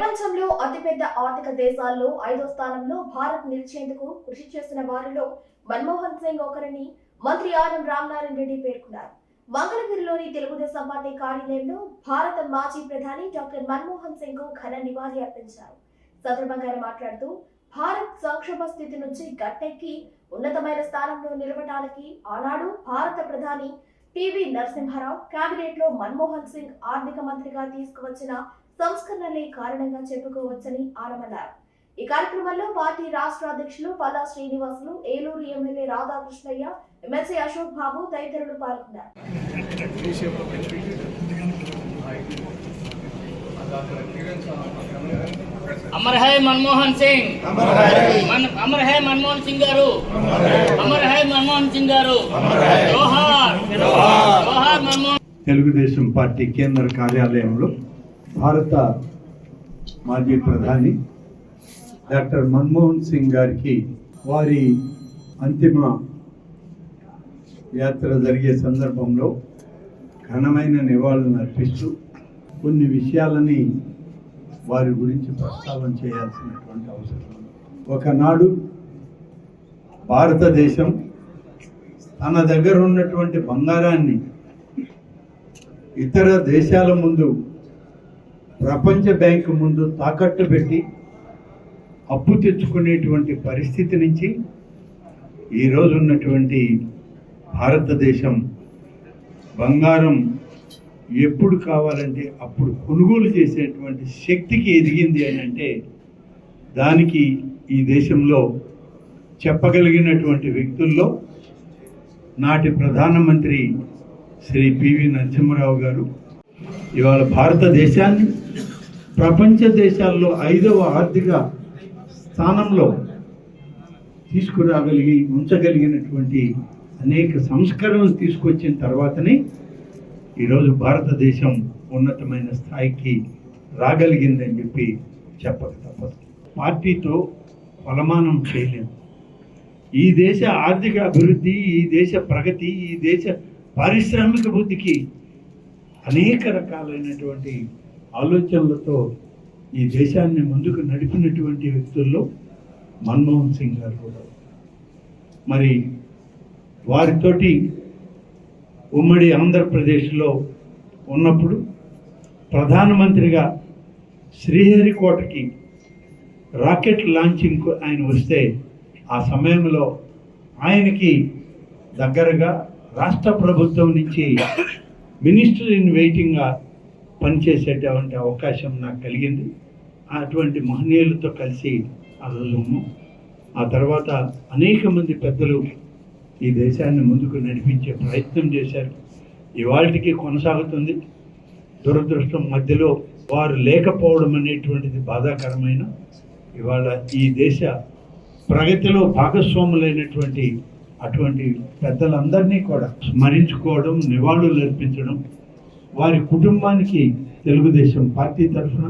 ప్రపంచంలో అతిపెద్ద ఆర్థిక దేశాల్లో 5వ స్థానంలో భారత్ నిలిచేందుకు కృషి చేసిన వారిలో మన్మోహన్ సింగ్ ఒకరని మంత్రి ఆనం రామనారాయణ రెడ్డి పేర్కొన్నారు. మంగళగిరిలోని తెలుగుదేశం పార్టీ కార్యాలయంలో భారత మాజీ ప్రధాని డాక్టర్ మన్మోహన్ సింగ్ కు ఘన నివాళి అర్పించారు. సందర్భంగా ఆయన మాట్లాడుతూ భారత్ సంక్షోభ స్థితి నుంచి గట్టెక్కి ఉన్నతమైన స్థానంలో నిలవడానికి ఆనాడు భారత ప్రధాని పివి నరసింహారావు కేబినెట్ లో మన్మోహన్ సింగ్ ఆర్థిక మంత్రిగా తీసుకువచ్చిన సంస్కరణలే కారణంగా చెప్పుకోవచ్చని ఆనమన్నారు. ఈ కార్యక్రమంలో పార్టీ రాష్ట్ర అధ్యక్షులు పల్లా శ్రీనివాసులు, ఏలూరు ఎమ్మెల్యే రాధాకృష్ణయ్య, ఎమ్మెల్సీ అశోక్ బాబు తదితరులు పాల్గొన్నారు. అమర్ హై మన్మోహన్ సింగ్, అమర్ హై మన్మోహన్ సింగ్ గారు, అమర్ హై మన్మోహన్ సింగ్ గారు, జోహార్ జోహార్ మన్మోహన్. తెలుగుదేశం పార్టీ కేంద్ర కార్యాలయంలో భారత మాజీ ప్రధాని డాక్టర్ మన్మోహన్ సింగ్ గారికి వారి అంతిమ యాత్ర జరిగే సందర్భంలో ఘనమైన నివాళులను అర్పిస్తూ కొన్ని విషయాలని వారి గురించి ప్రస్తావన చేయాల్సినటువంటి అవసరం. ఒకనాడు భారతదేశం తన దగ్గర ఉన్నటువంటి బంగారాన్ని ఇతర దేశాల ముందు, ప్రపంచ బ్యాంకు ముందు తాకట్టు పెట్టి అప్పు తెచ్చుకునేటువంటి పరిస్థితి నుంచి ఈరోజు ఉన్నటువంటి భారతదేశం బంగారం ఎప్పుడు కావాలంటే అప్పుడు కొనుగోలు చేసేటువంటి శక్తికి ఎదిగింది అని అంటే దానికి ఈ దేశంలో చెప్పగలిగినటువంటి వ్యక్తుల్లో నాటి ప్రధానమంత్రి శ్రీ పివి నరసింహారావు గారు ఇవాళ భారతదేశాన్ని ప్రపంచ దేశాల్లో 5వ ఆర్థిక స్థానంలో ఉంచగలిగినటువంటి అనేక సంస్కరణలు తీసుకొచ్చిన తర్వాతనే ఈరోజు భారతదేశం ఉన్నతమైన స్థాయికి రాగలిగిందని చెప్పి చెప్పక తప్పదు. పార్టీతో కొలమానం చేయలేము. ఈ దేశ ఆర్థిక అభివృద్ధి, ఈ దేశ ప్రగతి, ఈ దేశ పారిశ్రామిక అభివృద్ధికి అనేక రకాలైనటువంటి ఆలోచనలతో ఈ దేశాన్ని ముందుకు నడిపినటువంటి వ్యక్తుల్లో మన్మోహన్ సింగ్ గారు కూడా. మరి వారితోటి ఉమ్మడి ఆంధ్రప్రదేశ్లో ఉన్నప్పుడు ప్రధానమంత్రిగా శ్రీహరికోటకి రాకెట్ లాంచింగ్కు ఆయన వస్తే ఆ సమయంలో ఆయనకి దగ్గరగా రాష్ట్ర ప్రభుత్వం నుంచి మినిస్టర్ ఇన్ వెయిటింగ్గా పనిచేసేటువంటి అవకాశం నాకు కలిగింది. అటువంటి మహనీయులతో కలిసి ఆ రోజు ఆ తర్వాత అనేక మంది పెద్దలు ఈ దేశాన్ని ముందుకు నడిపించే ప్రయత్నం చేశారు. ఇవాళకి కొనసాగుతుంది. దురదృష్టం మధ్యలో వారు లేకపోవడం అనేటువంటిది బాధాకరమైన. ఇవాళ ఈ దేశ ప్రగతిలో భాగస్వాములైనటువంటి అటువంటి పెద్దలందరినీ కూడా స్మరించుకోవడం, నివాళులు అర్పించడం, వారి కుటుంబానికి తెలుగుదేశం పార్టీ తరఫున,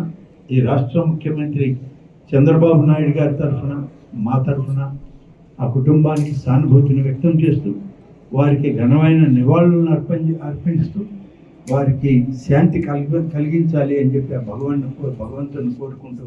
ఈ రాష్ట్ర ముఖ్యమంత్రి చంద్రబాబు నాయుడు గారి తరఫున, మా తరఫున ఆ కుటుంబానికి సానుభూతిని వ్యక్తం చేస్తూ వారికి ఘనమైన నివాళులను అర్పిస్తూ వారికి శాంతి కలిగించాలి అని చెప్పి భగవంతుని కోరుకుంటూ